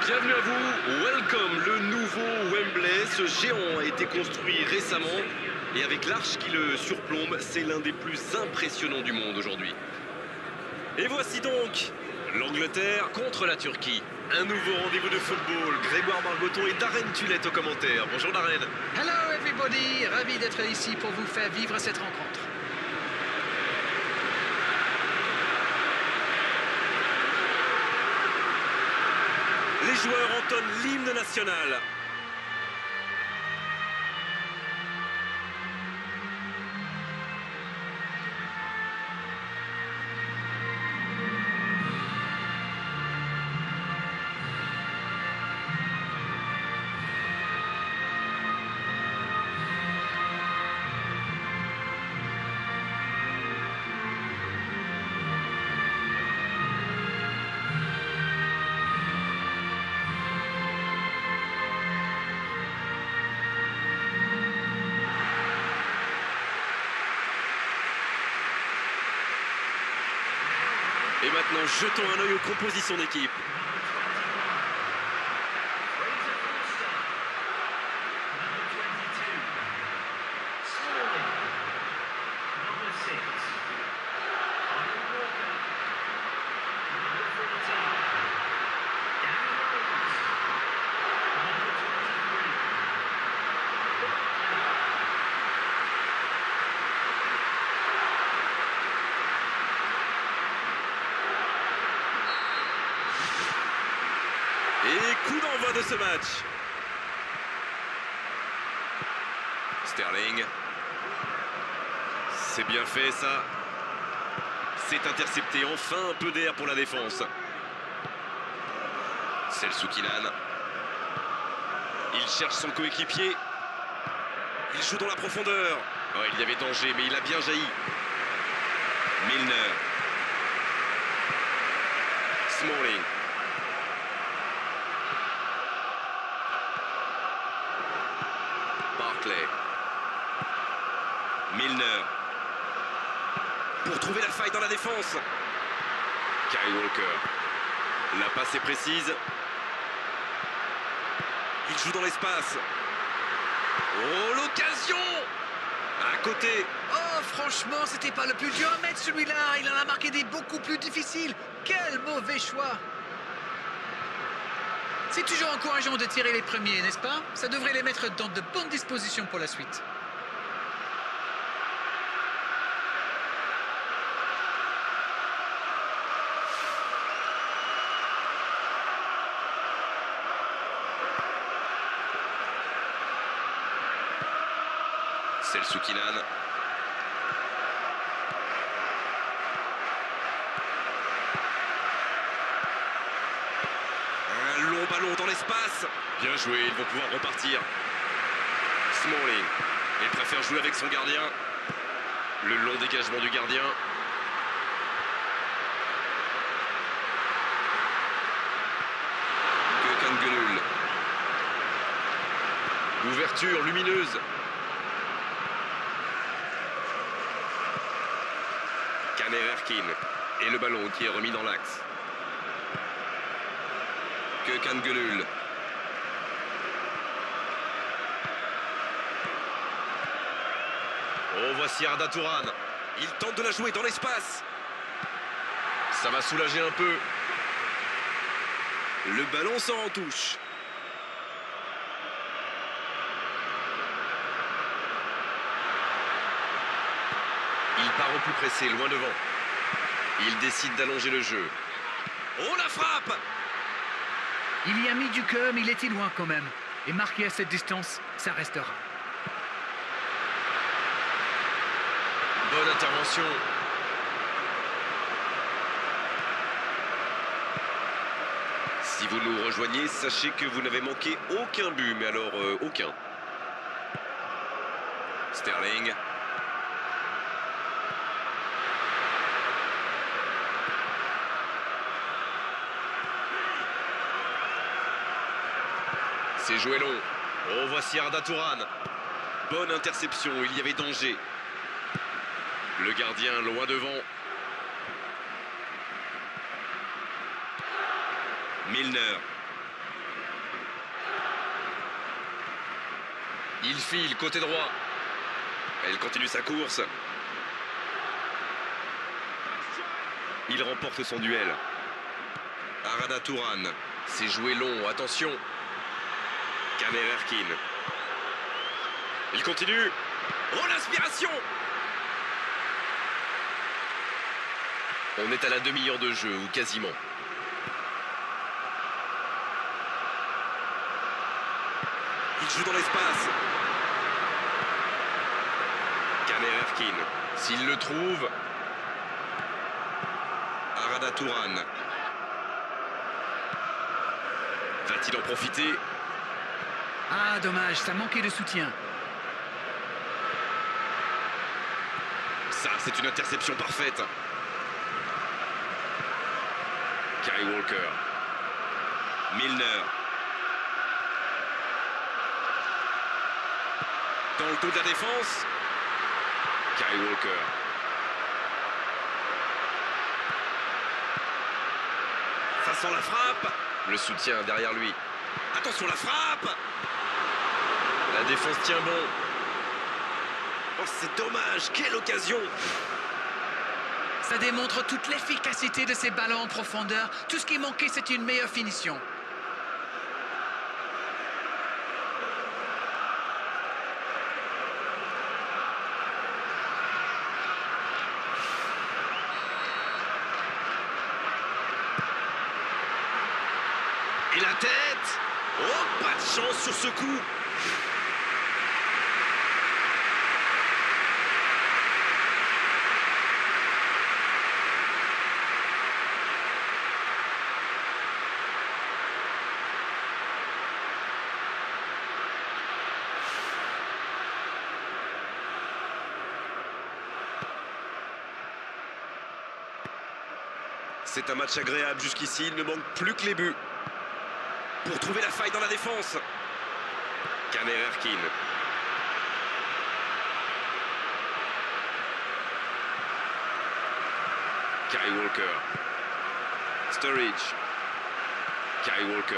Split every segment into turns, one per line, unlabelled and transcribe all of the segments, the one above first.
Bienvenue à vous, welcome, le nouveau Wembley. Ce géant a été construit récemment et avec l'arche qui le surplombe, c'est l'un des plus impressionnants du monde aujourd'hui. Et voici donc l'Angleterre contre la Turquie. Un nouveau rendez-vous de football. Grégoire Margoton et Darren Tulette aux commentaires. Bonjour Darren.
Hello everybody, ravi d'être ici pour vous faire vivre cette rencontre.
Les joueurs entonnent l'hymne national. Et maintenant, jetons un œil aux compositions d'équipe. Et coup d'envoi de ce match. Sterling. C'est bien fait ça. C'est intercepté. Enfin un peu d'air pour la défense. Selçuk-Inan. Il cherche son coéquipier. Il joue dans la profondeur. Oh, il y avait danger, mais il a bien jailli. Milner. Smalling. Barclay. Milner. Pour trouver la faille dans la défense. Kyle Walker. La passe est précise. Il joue dans l'espace. Oh, l'occasion! À côté.
Oh, franchement, c'était pas le plus dur à mettre celui-là. Il en a marqué des beaucoup plus difficiles. Quel mauvais choix! C'est toujours encourageant de tirer les premiers, n'est-ce pas? Ça devrait les mettre dans de bonnes dispositions pour la suite.
Selçuk-Inan. Un long ballon dans l'espace. Bien joué, ils vont pouvoir repartir. Smalling. Il préfère jouer avec son gardien. Le long dégagement du gardien. Gökhan Gönül. Ouverture lumineuse. Caner Erkin. Et le ballon qui est remis dans l'axe. Gökhan Gönül. Oh, voici Arda Turan. Il tente de la jouer dans l'espace. Ça va soulager un peu. Le ballon sort en touche. Il part au plus pressé, loin devant. Il décide d'allonger le jeu. Oh, la frappe!
Il y a mis du cœur, mais il était loin quand même. Et marqué à cette distance, ça restera.
Bonne intervention. Si vous nous rejoignez, sachez que vous n'avez manqué aucun but, mais alors aucun. Sterling. C'est joué long. Oh, voici Arda Turan. Bonne interception, il y avait danger. Le gardien loin devant. Milner. Il file côté droit. Elle continue sa course. Il remporte son duel. Arada Turan. C'est joué long, attention. Caner Erkin. Il continue. Oh, l'inspiration! On est à la demi-heure de jeu, ou quasiment. Il joue dans l'espace. Caner Erkin. S'il le trouve. Arada Turan. Va-t-il en profiter?
Ah, dommage, ça manquait de soutien.
Ça, c'est une interception parfaite. Kyle Walker. Milner. Dans le dos de la défense. Kyle Walker. Ça sent la frappe. Le soutien derrière lui. Attention, la frappe. La défense tient bon. Oh, c'est dommage. Quelle occasion.
Ça démontre toute l'efficacité de ces ballons en profondeur. Tout ce qui manquait, c'était une meilleure finition.
Et la tête. Oh, pas de chance sur ce coup. C'est un match agréable jusqu'ici, il ne manque plus que les buts. Pour trouver la faille dans la défense. Caner Erkin. Kyle Walker. Sturridge. Kyle Walker.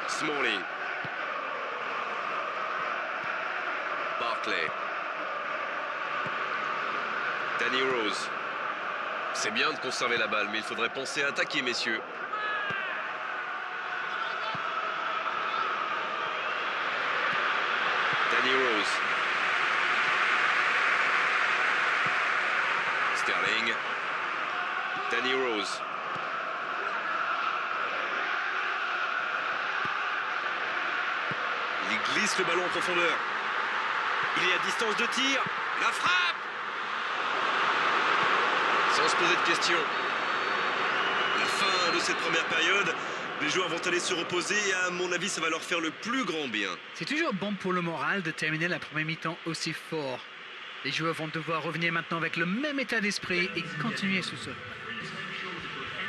Smalling. Barclay. Danny Rose. C'est bien de conserver la balle, mais il faudrait penser à attaquer, messieurs. Danny Rose. Sterling. Danny Rose. Il glisse le ballon en profondeur. Il est à distance de tir. La frappe! Sans se poser de questions. La fin de cette première période, les joueurs vont aller se reposer et à mon avis, ça va leur faire le plus grand bien.
C'est toujours bon pour le moral de terminer la première mi-temps aussi fort. Les joueurs vont devoir revenir maintenant avec le même état d'esprit et continuer sous ce.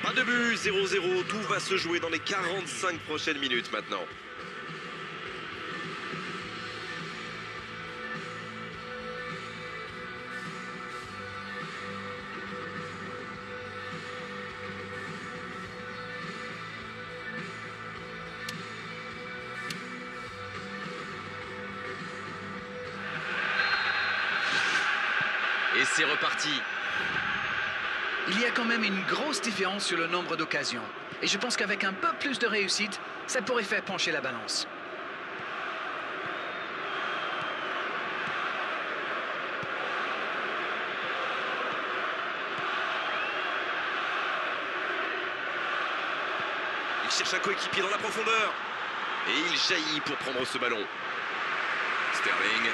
Pas de but, 0-0, tout va se jouer dans les 45 prochaines minutes maintenant. Et c'est reparti.
Il y a quand même une grosse différence sur le nombre d'occasions. Et je pense qu'avec un peu plus de réussite, ça pourrait faire pencher la balance.
Il cherche un coéquipier dans la profondeur. Et il jaillit pour prendre ce ballon. Sterling.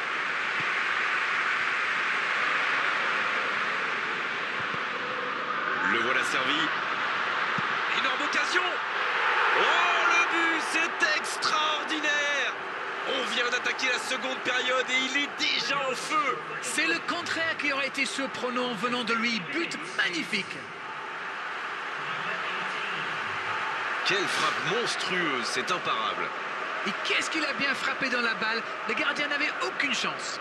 Le voilà servi. Énorme occasion. Oh, le but, c'est extraordinaire. On vient d'attaquer la seconde période et il est déjà en feu.
C'est le contraire qui aurait été surprenant venant de lui. But magnifique.
Quelle frappe monstrueuse, c'est imparable.
Et qu'est-ce qu'il a bien frappé dans la balle. Le gardien n'avait aucune chance.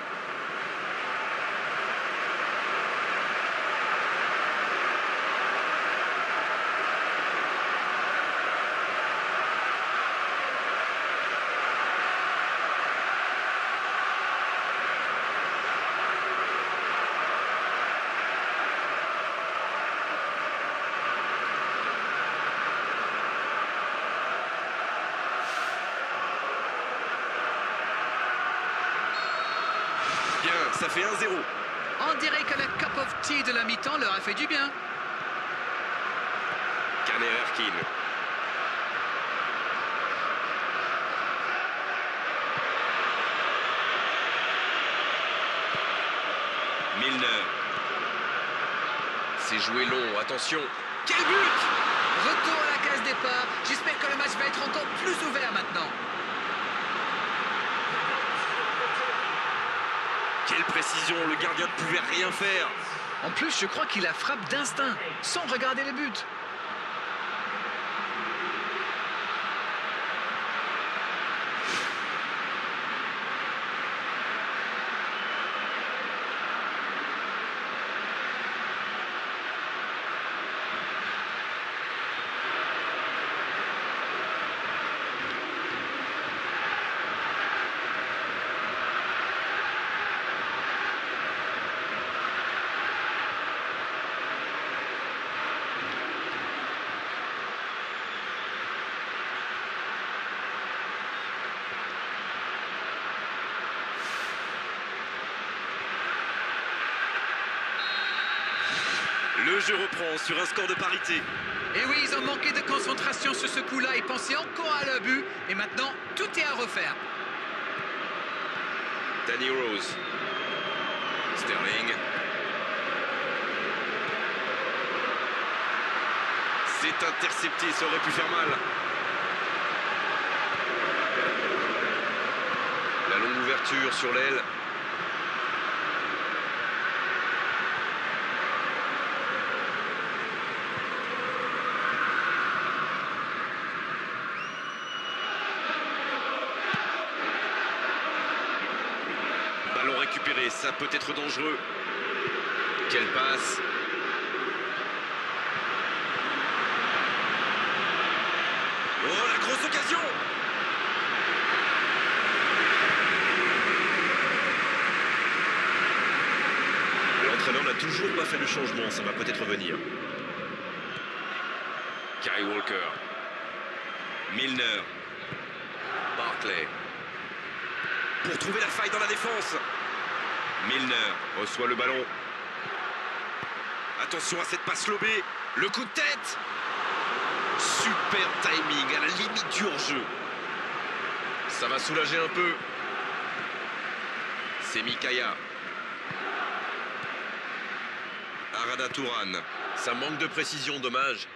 ça fait 1-0.
On dirait que la cup of tea de la mi-temps leur a fait du bien.
Caner Erkin. Milner. C'est joué long, attention. Quel but!
Retour à la case départ. J'espère que le match va être encore plus ouvert maintenant.
Quelle précision, le gardien ne pouvait rien faire.
En plus, je crois qu'il a frappe d'instinct, sans regarder les buts.
Le jeu reprend sur un score de parité.
Et oui, ils ont manqué de concentration sur ce coup-là. Ils pensaient encore à leur but. Et maintenant, tout est à refaire.
Danny Rose. Sterling. C'est intercepté, ça aurait pu faire mal. La longue ouverture sur l'aile. Ballon récupéré, ça peut être dangereux. Quelle passe! Oh, la grosse occasion! L'entraîneur n'a toujours pas fait le changement, ça va peut-être venir. Kyle Walker. Milner. Barclay. Pour trouver la faille dans la défense. Milner reçoit le ballon. Attention à cette passe lobée. Le coup de tête. Super timing, à la limite du hors-jeu. Ça va soulager un peu. C'est Mikaya. Arada Touran. Ça manque de précision, dommage.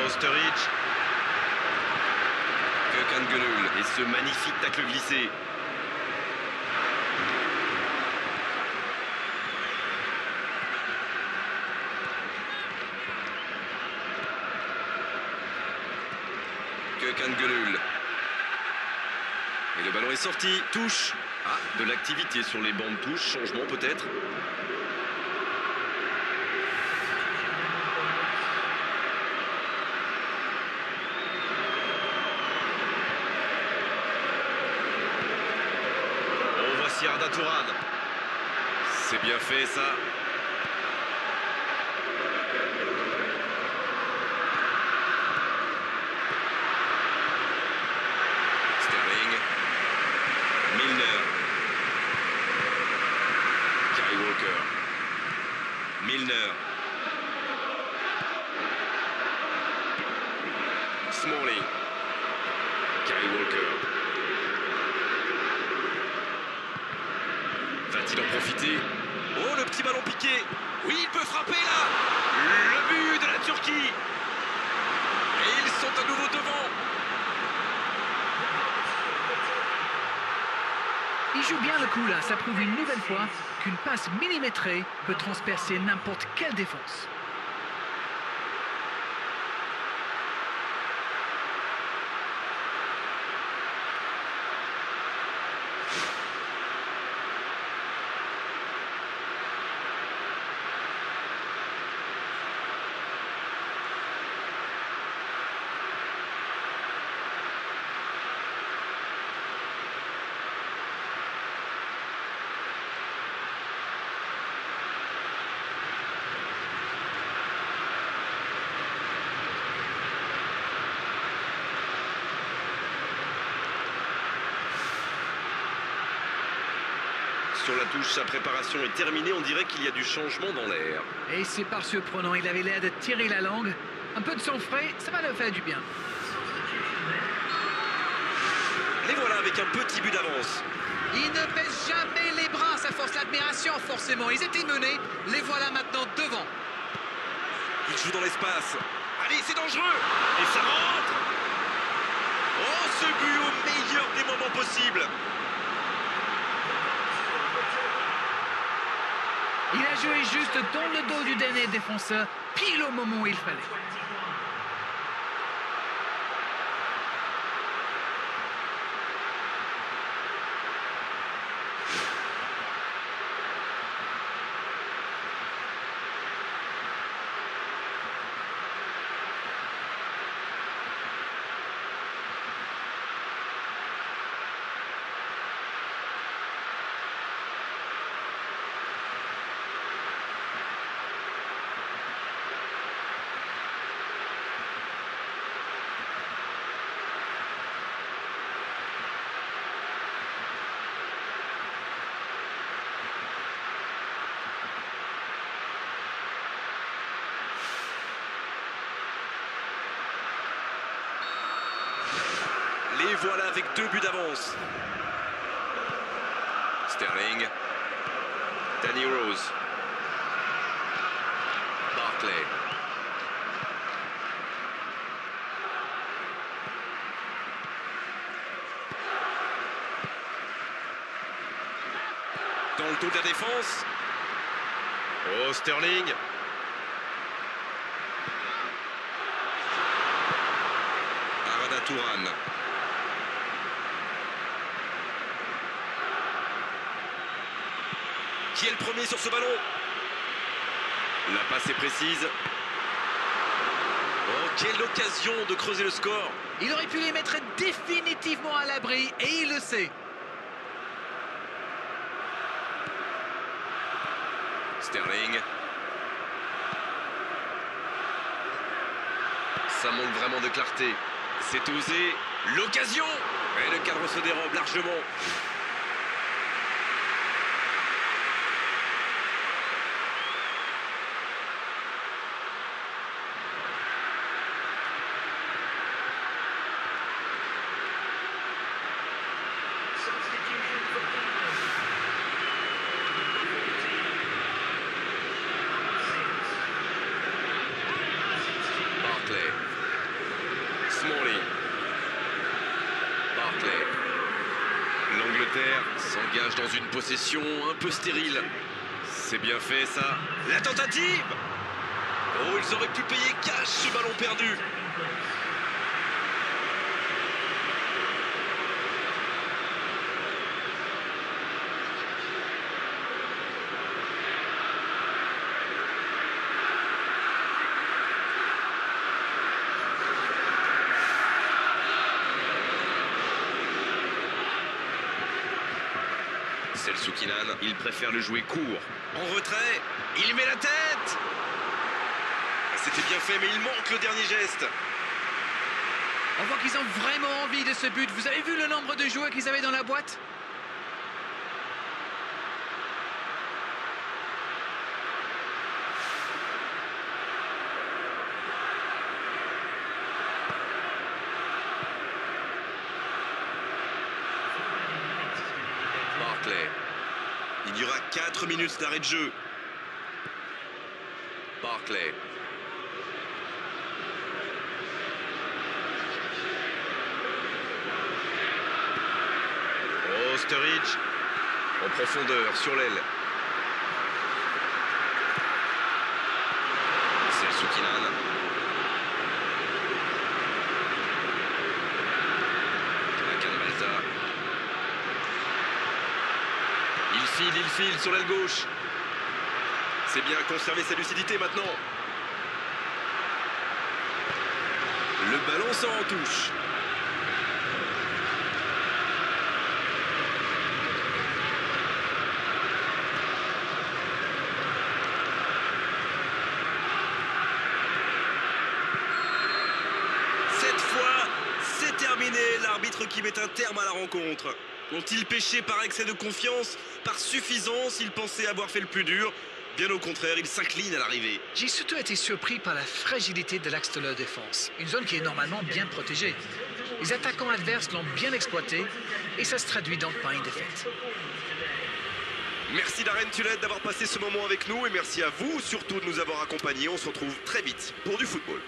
Oh, Sturridge. Gökhan Gönül. Et ce magnifique tacle glissé. Gökhan Gönül. Et le ballon est sorti. Touche. Ah, de l'activité sur les bancs de touche. Changement peut-être. Oh, voici Arda Touran. C'est bien fait ça. Milner. Kyle Walker. Milner. Smalling. Kyle Walker. Va-t-il en profiter? Oh, le petit ballon piqué. Oui, il peut frapper là. Le but de la Turquie. Et ils sont à nouveau devant.
Il joue bien le coup là, ça prouve une nouvelle fois qu'une passe millimétrée peut transpercer n'importe quelle défense.
sur la touche, sa préparation est terminée. On dirait qu'il y a du changement dans l'air.
Et c'est pas surprenant, il avait l'air de tirer la langue. Un peu de sang frais, ça va leur faire du bien.
Les voilà avec un petit but d'avance.
Ils ne baissent jamais les bras, ça force l'admiration forcément. Ils étaient menés, les voilà maintenant devant.
Il joue dans l'espace. Allez, c'est dangereux. Et ça rentre. Oh, ce but au meilleur des moments possibles.
Il a joué juste dans le dos du dernier défenseur, pile au moment où il fallait.
Les voilà avec 2 buts d'avance. Sterling. Danny Rose. Barclay. Dans le dos de la défense. Oh, Sterling. Arada Turan. Qui est le premier sur ce ballon? La passe est précise. Oh, quelle occasion de creuser le score.
Il aurait pu les mettre définitivement à l'abri et il le sait.
Sterling. Ça manque vraiment de clarté. C'est osé. L'occasion. Et le cadre se dérobe largement. Smalley. Barclay. L'Angleterre s'engage dans une possession un peu stérile. C'est bien fait ça. La tentative. Oh, ils auraient pu payer cash ce ballon perdu. C'est le Soukinan, il préfère le jouer court. En retrait, il met la tête. C'était bien fait, mais il manque le dernier geste.
On voit qu'ils ont vraiment envie de ce but. Vous avez vu le nombre de joueurs qu'ils avaient dans la boîte?
Barclay. Il y aura 4 minutes d'arrêt de jeu. Barclay. Oh, Sturridge. En profondeur, sur l'aile. C'est le Soukinan. Akan Balta. Il file sur l'aile gauche. C'est bien conserver sa lucidité maintenant. Le ballon sort en touche. Cette fois, c'est terminé. L'arbitre qui met un terme à la rencontre. Ont-ils péché par excès de confiance, par suffisance? Ils pensaient avoir fait le plus dur. Bien au contraire, ils s'inclinent à l'arrivée.
J'ai surtout été surpris par la fragilité de l'axe de leur défense. Une zone qui est normalement bien protégée. Les attaquants adverses l'ont bien exploité et ça se traduit donc par une défaite.
Merci Darren Tulette d'avoir passé ce moment avec nous et merci à vous surtout de nous avoir accompagnés. On se retrouve très vite pour du football.